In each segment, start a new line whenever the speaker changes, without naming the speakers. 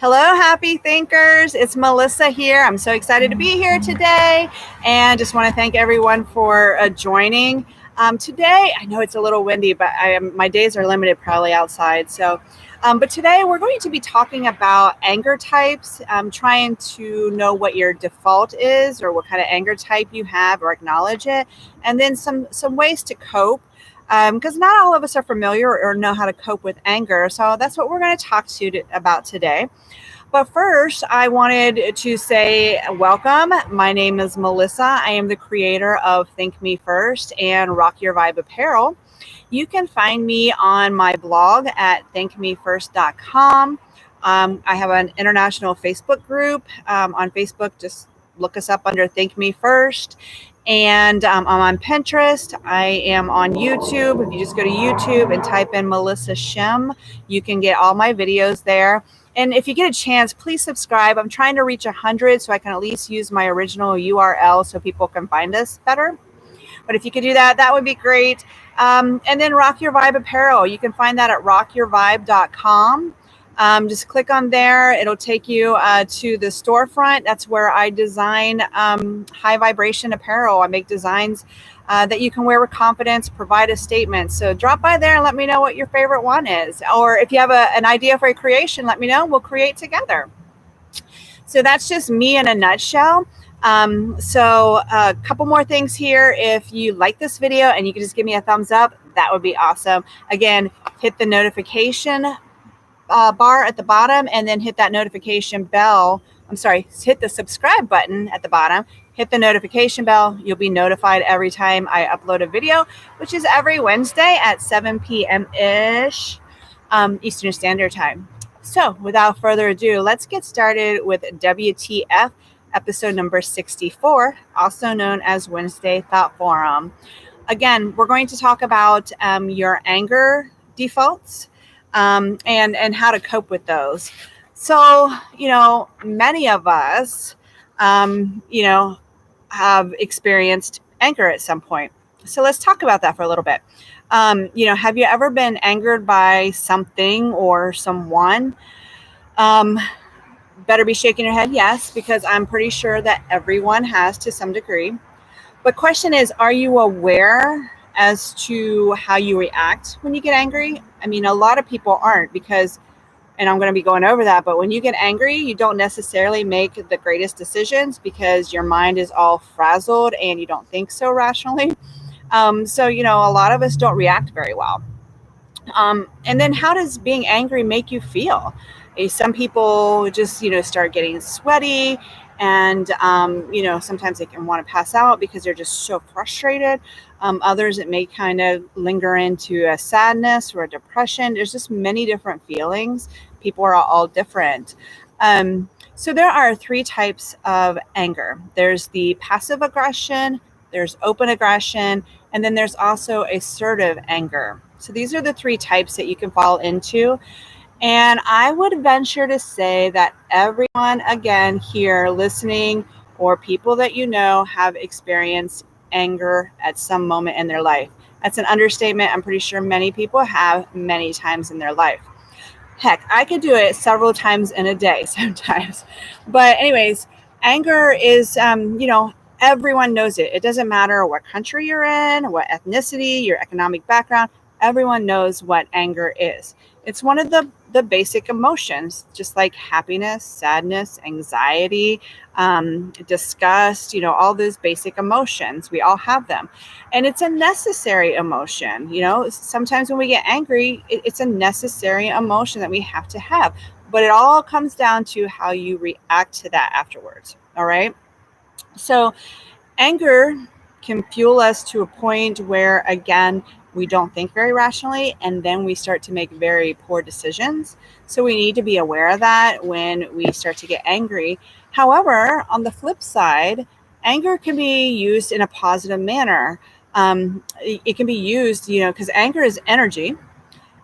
Hello, happy thinkers. It's Melissa here. I'm so excited to be here today and just want to thank everyone for joining. Today, I know it's a little windy, but my days are limited probably outside. But today we're going to be talking about anger types, trying to know what your default is or what kind of anger type you have or acknowledge it, and then some ways to cope. Because not all of us are familiar or know how to cope with anger. So that's what we're going to talk about today. But first, I wanted to say welcome. My name is Melissa. I am the creator of Think Me First and Rock Your Vibe Apparel. You can find me on my blog at thinkmefirst.com. I have an international Facebook group. On Facebook, just look us up under Think Me First. And I'm on Pinterest. I am on YouTube. If you just go to YouTube and type in Melissa Shim, you can get all my videos there. And if you get a chance, please subscribe. I'm trying to reach 100 so I can at least use my original URL so people can find us better. But if you could do that, that would be great. And then Rock Your Vibe Apparel. You can find that at rockyourvibe.com. Just click on there. It'll take you to the storefront. That's where I design high vibration apparel. I make designs that you can wear with confidence, provide a statement. So drop by there and let me know what your favorite one is. Or if you have an idea for a creation, let me know. We'll create together. So that's just me in a nutshell. So a couple more things here. If you like this video and you can just give me a thumbs up, that would be awesome. Again, hit the notification bar at the bottom and then hit that notification bell. Hit the subscribe button at the bottom. Hit the notification bell. You'll be notified every time I upload a video, which is every Wednesday at 7 p.m.-ish Eastern Standard Time. So without further ado, let's get started with WTF, episode number 64, also known as Wednesday Thought Forum. Again, we're going to talk about your anger defaults and how to cope with those. So, many of us, have experienced anger at some point. So let's talk about that for a little bit. Have you ever been angered by something or someone? Better be shaking your head yes, because I'm pretty sure that everyone has to some degree. But question is, are you aware as to how you react when you get angry? I mean, a lot of people aren't because, and I'm going to be going over that, but when you get angry, you don't necessarily make the greatest decisions because your mind is all frazzled and you don't think so rationally. So, a lot of us don't react very well. And then how does being angry make you feel? Some people just, start getting sweaty and, sometimes they can want to pass out because they're just so frustrated. Others, it may kind of linger into a sadness or a depression. There's just many different feelings. People are all different. So there are three types of anger. There's the passive aggression, there's open aggression, and then there's also assertive anger. So these are the three types that you can fall into. And I would venture to say that everyone, again, here listening or people that have experienced anger at some moment in their life. That's an understatement. I'm pretty sure many people have many times in their life. Heck, I could do it several times in a day sometimes. But anyways, anger is, everyone knows it. It doesn't matter what country you're in, what ethnicity, your economic background. Everyone knows what anger is. It's one of the basic emotions, just like happiness, sadness, anxiety, disgust, all those basic emotions. We all have them. And it's a necessary emotion. Sometimes when we get angry, it's a necessary emotion that we have to have. But it all comes down to how you react to that afterwards. All right. So anger can fuel us to a point where, again, we don't think very rationally, and then we start to make very poor decisions. So we need to be aware of that when we start to get angry. However, on the flip side, anger can be used in a positive manner. It can be used, because anger is energy,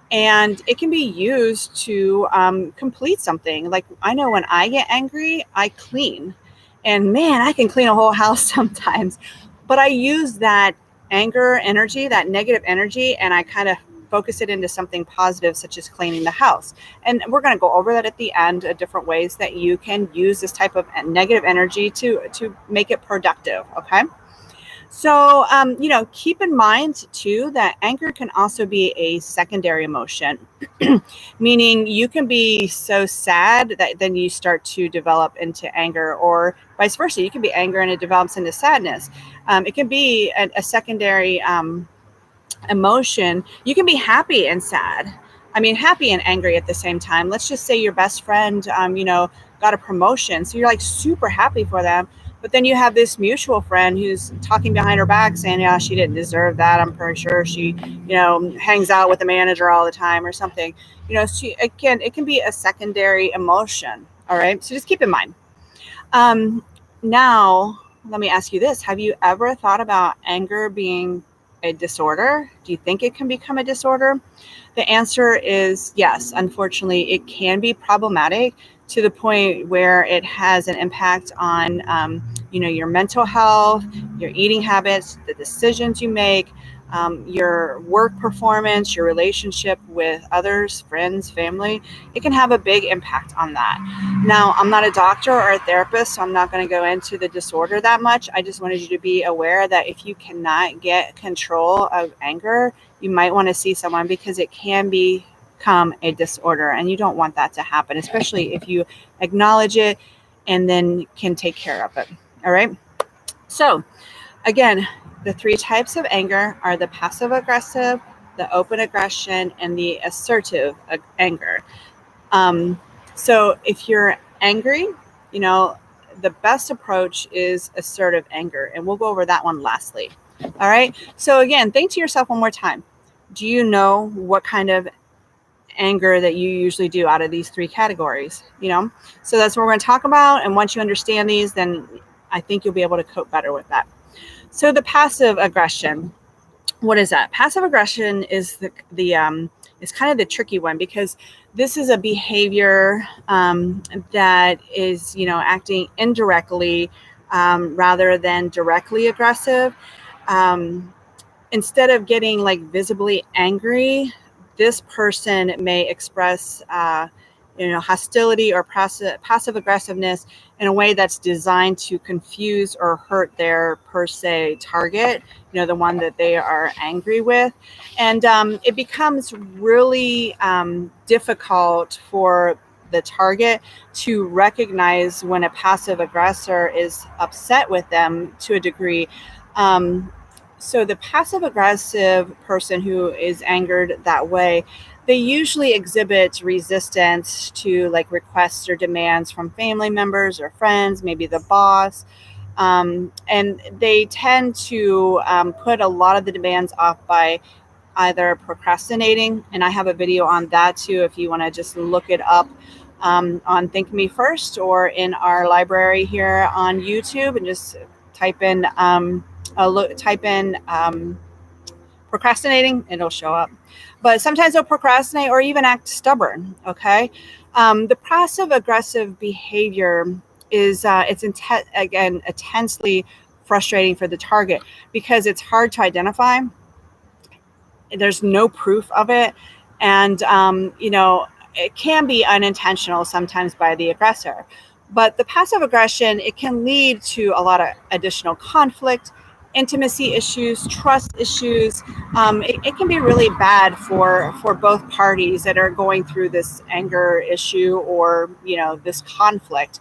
and it can be used to complete something. Like I know when I get angry, I clean. And man, I can clean a whole house sometimes. But I use that anger energy, that negative energy, and I kind of focus it into something positive, such as cleaning the house. And we're going to go over that at the end, different ways that you can use this type of negative energy to make it productive. Okay. So, keep in mind too that anger can also be a secondary emotion, meaning you can be so sad that then you start to develop into anger, or vice versa. You can be anger and it develops into sadness. It can be a secondary emotion. You can be happy and sad. I mean, happy and angry at the same time. Let's just say your best friend, got a promotion. So you're like super happy for them. But then you have this mutual friend who's talking behind her back saying, yeah, she didn't deserve that. I'm pretty sure she, hangs out with the manager all the time or something. It can be a secondary emotion. All right. So just keep in mind. Now, let me ask you this. Have you ever thought about anger being a disorder? Do you think it can become a disorder? The answer is yes. Unfortunately, it can be problematic to the point where it has an impact on, your mental health, your eating habits, the decisions you make, your work performance, your relationship with others, friends, family. It can have a big impact on that. Now, I'm not a doctor or a therapist, so I'm not going to go into the disorder that much. I just wanted you to be aware that if you cannot get control of anger, you might want to see someone, because it can become a disorder, and you don't want that to happen, especially if you acknowledge it and then can take care of it. All right. So again, the three types of anger are the passive aggressive, the open aggression, and the assertive anger. So if you're angry, the best approach is assertive anger, and we'll go over that one lastly. All right. So again, think to yourself one more time. Do you know what kind of anger that you usually do out of these three categories? So that's what we're going to talk about. And once you understand these, then I think you'll be able to cope better with that. So the passive aggression, what is that? Passive aggression is is kind of the tricky one, because this is a behavior that is, acting indirectly rather than directly aggressive. Instead of getting like visibly angry, this person may express hostility or passive aggressiveness in a way that's designed to confuse or hurt their per se target, the one that they are angry with. And it becomes really difficult for the target to recognize when a passive aggressor is upset with them to a degree. So the passive aggressive person who is angered that way, they usually exhibit resistance to like requests or demands from family members or friends, maybe the boss. And they tend to put a lot of the demands off by either procrastinating. And I have a video on that too, if you want to just look it up on Think Me First, or in our library here on YouTube, and just type in procrastinating, and it'll show up. But sometimes they'll procrastinate or even act stubborn. Okay. The passive aggressive behavior is intensely frustrating for the target, because it's hard to identify. There's no proof of it. And, it can be unintentional sometimes by the aggressor. But the passive aggression, it can lead to a lot of additional conflict, intimacy issues, trust issues. It can be really bad for both parties that are going through this anger issue, or, this conflict.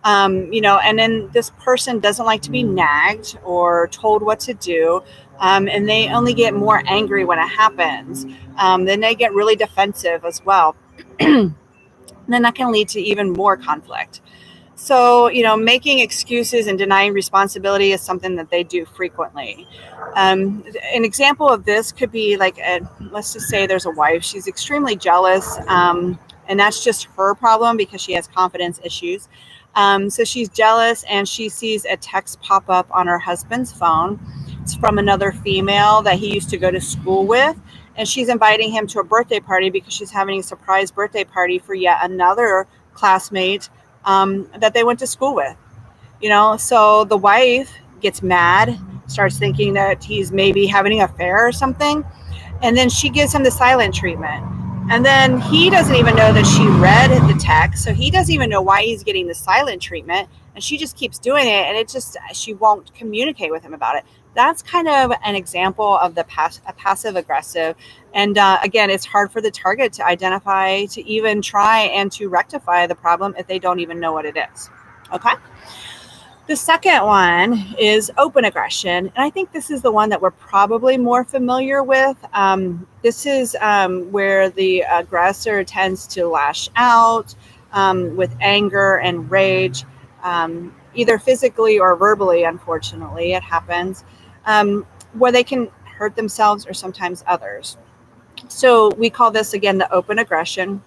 And then this person doesn't like to be nagged or told what to do. And they only get more angry when it happens. Then they get really defensive as well. And then that can lead to even more conflict. So, making excuses and denying responsibility is something that they do frequently. An example of this could be like, let's just say there's a wife. She's extremely jealous, and that's just her problem because she has confidence issues. So she's jealous, and she sees a text pop up on her husband's phone. It's from another female that he used to go to school with. And she's inviting him to a birthday party because she's having a surprise birthday party for yet another classmate that they went to school with. So the wife gets mad, starts thinking that he's maybe having an affair or something. And then she gives him the silent treatment. And then he doesn't even know that she read the text. So he doesn't even know why he's getting the silent treatment. And she just keeps doing it. And she won't communicate with him about it. That's kind of an example of the passive aggressive. And again, it's hard for the target to identify, to even try and to rectify the problem if they don't even know what it is. Okay. The second one is open aggression. And I think this is the one that we're probably more familiar with. This is where the aggressor tends to lash out with anger and rage, either physically or verbally, unfortunately, it happens, where they can hurt themselves or sometimes others. So we call this, again, the open aggression,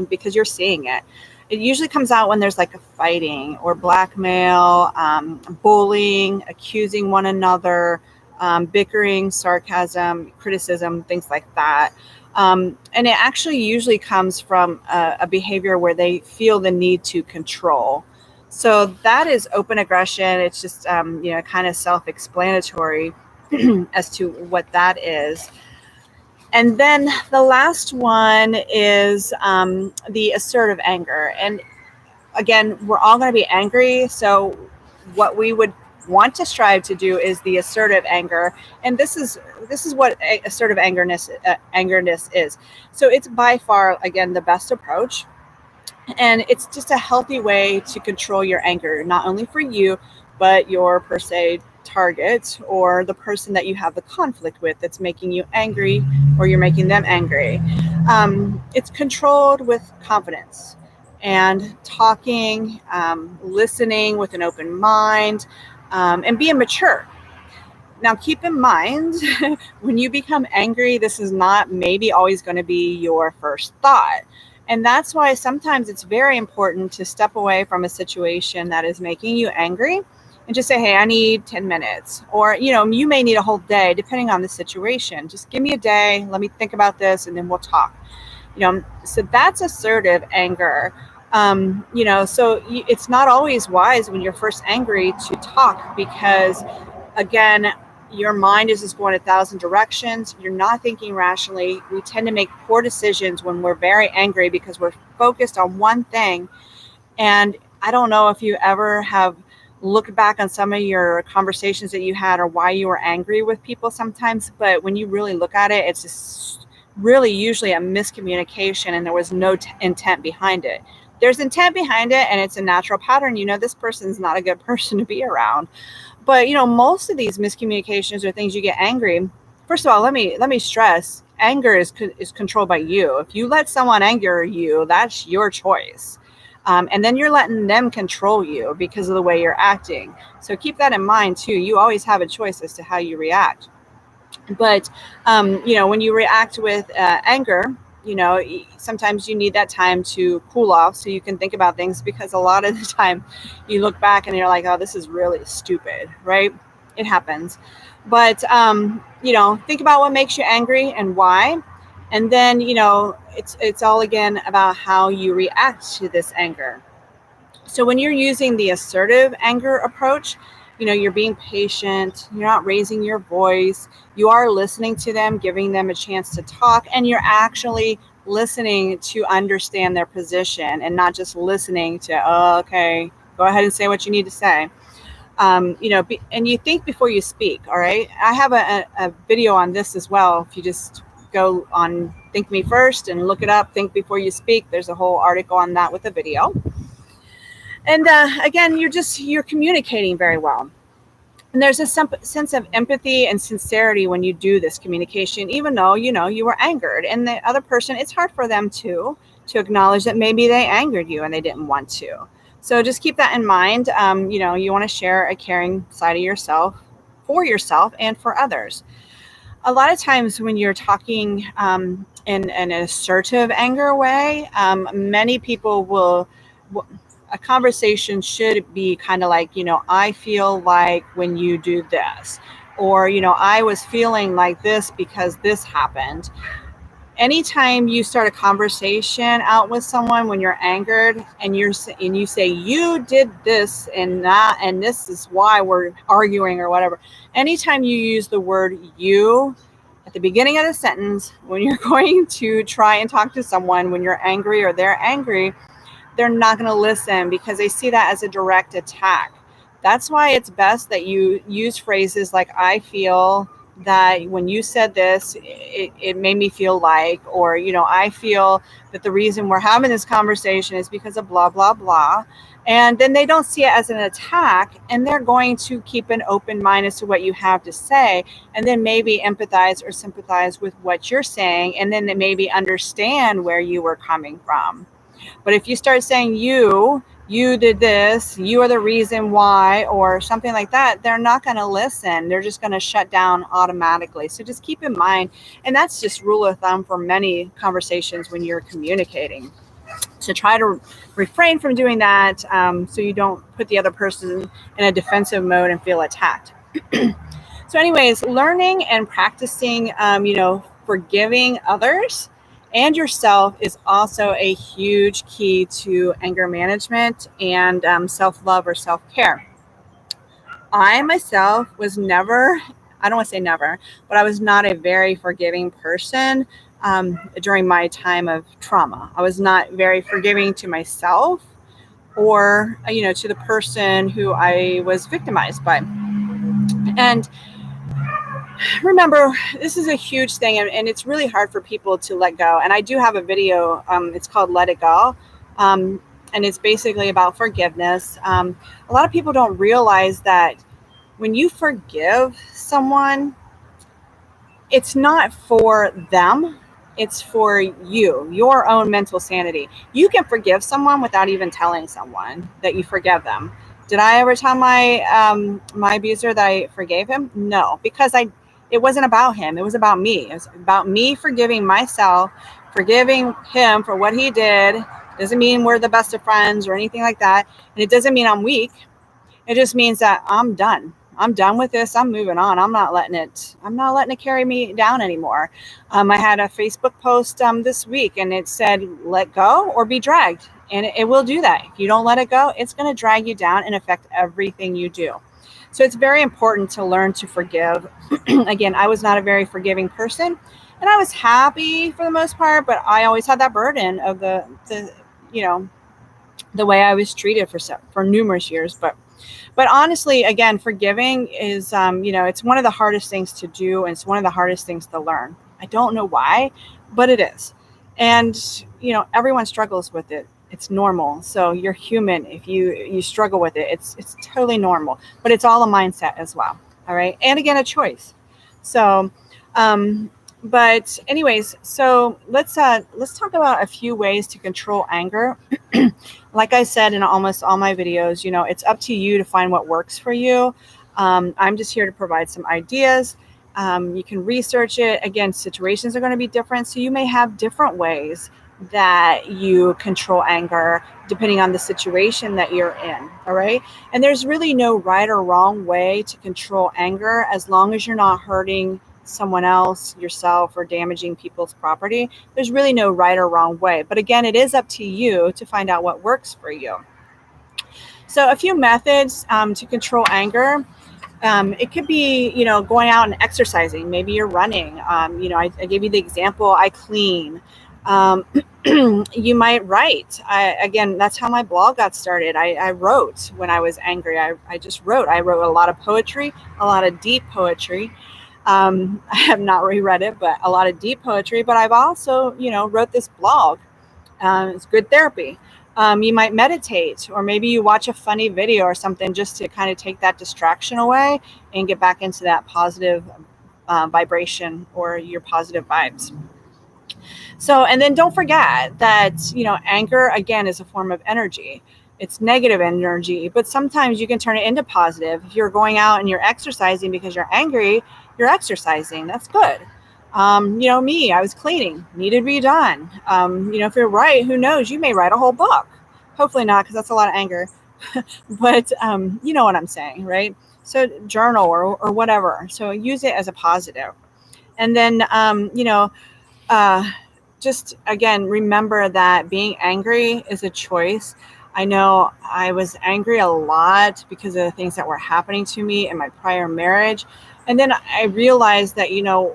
because you're seeing it. It usually comes out when there's like a fighting or blackmail, bullying, accusing one another, bickering, sarcasm, criticism, things like that. And it actually usually comes from a behavior where they feel the need to control. So that is open aggression. It's just, kind of self-explanatory as to what that is. And then the last one is the assertive anger. And again, we're all going to be angry. So what we would want to strive to do is the assertive anger. And this is what assertive angerness is. So it's by far, again, the best approach. And it's just a healthy way to control your anger, not only for you, but your per se target or the person that you have the conflict with that's making you angry or you're making them angry. It's controlled with confidence and talking, listening with an open mind, and being mature. Now, keep in mind, when you become angry, this is not maybe always going to be your first thought. And that's why sometimes it's very important to step away from a situation that is making you angry and just say, hey, I need 10 minutes. Or, you may need a whole day, depending on the situation. Just give me a day. Let me think about this, and then we'll talk. So that's assertive anger. So it's not always wise when you're first angry to talk because, again, your mind is just going 1,000 directions. You're not thinking rationally. We tend to make poor decisions when we're very angry because we're focused on one thing. And I don't know if you ever have looked back on some of your conversations that you had or why you were angry with people sometimes, but when you really look at it, it's just really usually a miscommunication and there was no intent behind it. There's intent behind it and it's a natural pattern. This person's not a good person to be around. But, most of these miscommunications or things you get angry. First of all, let me stress, anger is controlled by you. If you let someone anger you, that's your choice. And then you're letting them control you because of the way you're acting. So keep that in mind too. You always have a choice as to how you react. But, when you react with anger, sometimes you need that time to cool off so you can think about things, because a lot of the time you look back and you're like, oh, this is really stupid, right? It happens. But, think about what makes you angry and why. And then, it's all again about how you react to this anger. So when you're using the assertive anger approach, you're being patient, you're not raising your voice, you are listening to them, giving them a chance to talk, and you're actually listening to understand their position and not just listening to, oh, okay, go ahead and say what you need to say. And you think before you speak, all right? I have a video on this as well. If you just go on Think Me First and look it up, Think Before You Speak, there's a whole article on that with a video. And again, you're communicating very well. And there's a sense of empathy and sincerity when you do this communication, even though, you were angered. And the other person, it's hard for them to acknowledge that maybe they angered you and they didn't want to. So just keep that in mind. You want to share a caring side of yourself for yourself and for others. A lot of times when you're talking in an assertive anger way, many people will a conversation should be kind of like, I feel like when you do this, or, I was feeling like this because this happened. Anytime you start a conversation out with someone when you're angered and you say you did this and that, and this is why we're arguing or whatever. Anytime you use the word you, at the beginning of the sentence, when you're going to try and talk to someone when you're angry or they're angry, they're not going to listen because they see that as a direct attack. That's why it's best that you use phrases like, I feel that when you said this, it made me feel like, or, I feel that the reason we're having this conversation is because of blah, blah, blah. And then they don't see it as an attack, and they're going to keep an open mind as to what you have to say, and then maybe empathize or sympathize with what you're saying, and then they maybe understand where you were coming from. But if you start saying you did this, you are the reason why, or something like that, they're not going to listen. They're just going to shut down automatically. So just keep in mind, and that's just rule of thumb for many conversations when you're communicating. So try to refrain from doing that, so you don't put the other person in a defensive mode and feel attacked. So anyways, learning and practicing, forgiving others and yourself is also a huge key to anger management and self-love or self-care. I myself was never, I don't want to say never, but I was not a very forgiving person during my time of trauma. I was not very forgiving to myself or, to the person who I was victimized by. And remember, this is a huge thing, and it's really hard for people to let go. And I do have a video, it's called Let It Go. And it's basically about forgiveness. A lot of people don't realize that when you forgive someone, it's not for them. It's for you, your own mental sanity. You can forgive someone without even telling someone that you forgive them. Did I ever tell my my abuser that I forgave him? No, because it wasn't about him. It was about me. It was about me forgiving myself, forgiving him for what he did. Doesn't mean we're the best of friends or anything like that. And it doesn't mean I'm weak. It just means that I'm done. I'm done with this. I'm moving on. I'm not letting it carry me down anymore. I had a Facebook post this week, and it said, let go or be dragged. And it will do that. If you don't let it go, it's going to drag you down and affect everything you do. So it's very important to learn to forgive. Again, I was not a very forgiving person, and I was happy for the most part, but I always had that burden of the way I was treated for numerous years. But honestly, again, forgiving is, it's one of the hardest things to do, and it's one of the hardest things to learn. I don't know why, but it is. And, everyone struggles with it. It's normal. So you're human. If you struggle with it, it's totally normal, but it's all a mindset as well. All right. And again, a choice. So, but anyways, so let's talk about a few ways to control anger. Like I said in almost all my videos, it's up to you to find what works for you. I'm just here to provide some ideas. You can research it. Again, situations are going to be different. So you may have different ways that you control anger depending on the situation that you're in. All right. And there's really no right or wrong way to control anger as long as you're not hurting someone else, yourself, or damaging people's property. There's really no right or wrong way. But again, it is up to you to find out what works for you. So a few methods to control anger. It could be, going out and exercising. Maybe you're running. I gave you the example, I clean. You might write. Again, that's how my blog got started. I wrote when I was angry. I just wrote. I wrote a lot of poetry, a lot of deep poetry. I have not reread it, but a lot of deep poetry. But I've also, wrote this blog. It's good therapy. You might meditate, or maybe you watch a funny video or something just to kind of take that distraction away and get back into that positive vibration or your positive vibes. So, and then don't forget that, anger, again, is a form of energy. It's negative energy, but sometimes you can turn it into positive. If you're going out and you're exercising because you're angry, you're exercising. That's good. Me, I was cleaning, needed to be done. If you're right, who knows, you may write a whole book. Hopefully not, because that's a lot of anger. But you know what I'm saying, right? So journal or whatever. So use it as a positive. And then, just again, remember that being angry is a choice. I know I was angry a lot because of the things that were happening to me in my prior marriage. And then I realized that,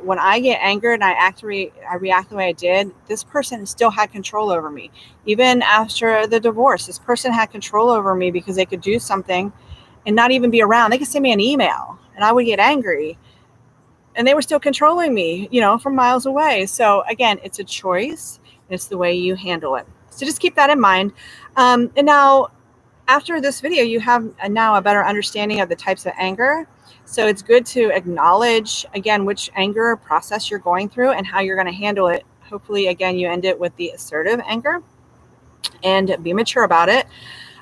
when I get angered and I react the way I did, this person still had control over me. Even after the divorce, this person had control over me because they could do something and not even be around. They could send me an email and I would get angry. And they were still controlling me, from miles away. So again, it's a choice. It's the way you handle it. So just keep that in mind. And now, after this video, you have now a better understanding of the types of anger. So it's good to acknowledge, again, which anger process you're going through and how you're going to handle it. Hopefully, again, you end it with the assertive anger and be mature about it.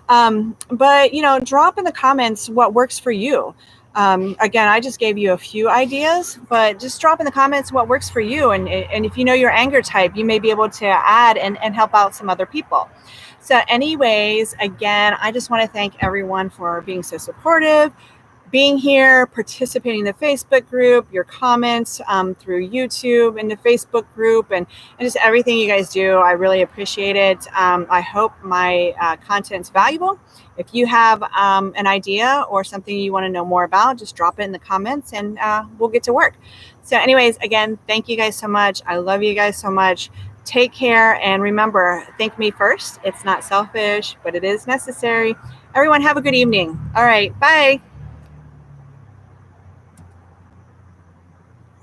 But, drop in the comments what works for you. Again, I just gave you a few ideas, but just drop in the comments what works for you. And if you know your anger type, you may be able to add and help out some other people. So anyways, again, I just want to thank everyone for being so supportive, being here, participating in the Facebook group, your comments through YouTube and the Facebook group, and just everything you guys do. I really appreciate it. I hope my content's valuable. If you have an idea or something you want to know more about, just drop it in the comments and we'll get to work. So anyways, again, thank you guys so much. I love you guys so much. Take care, and remember, think me first. It's not selfish, but it is necessary. Everyone have a good evening. All right, bye.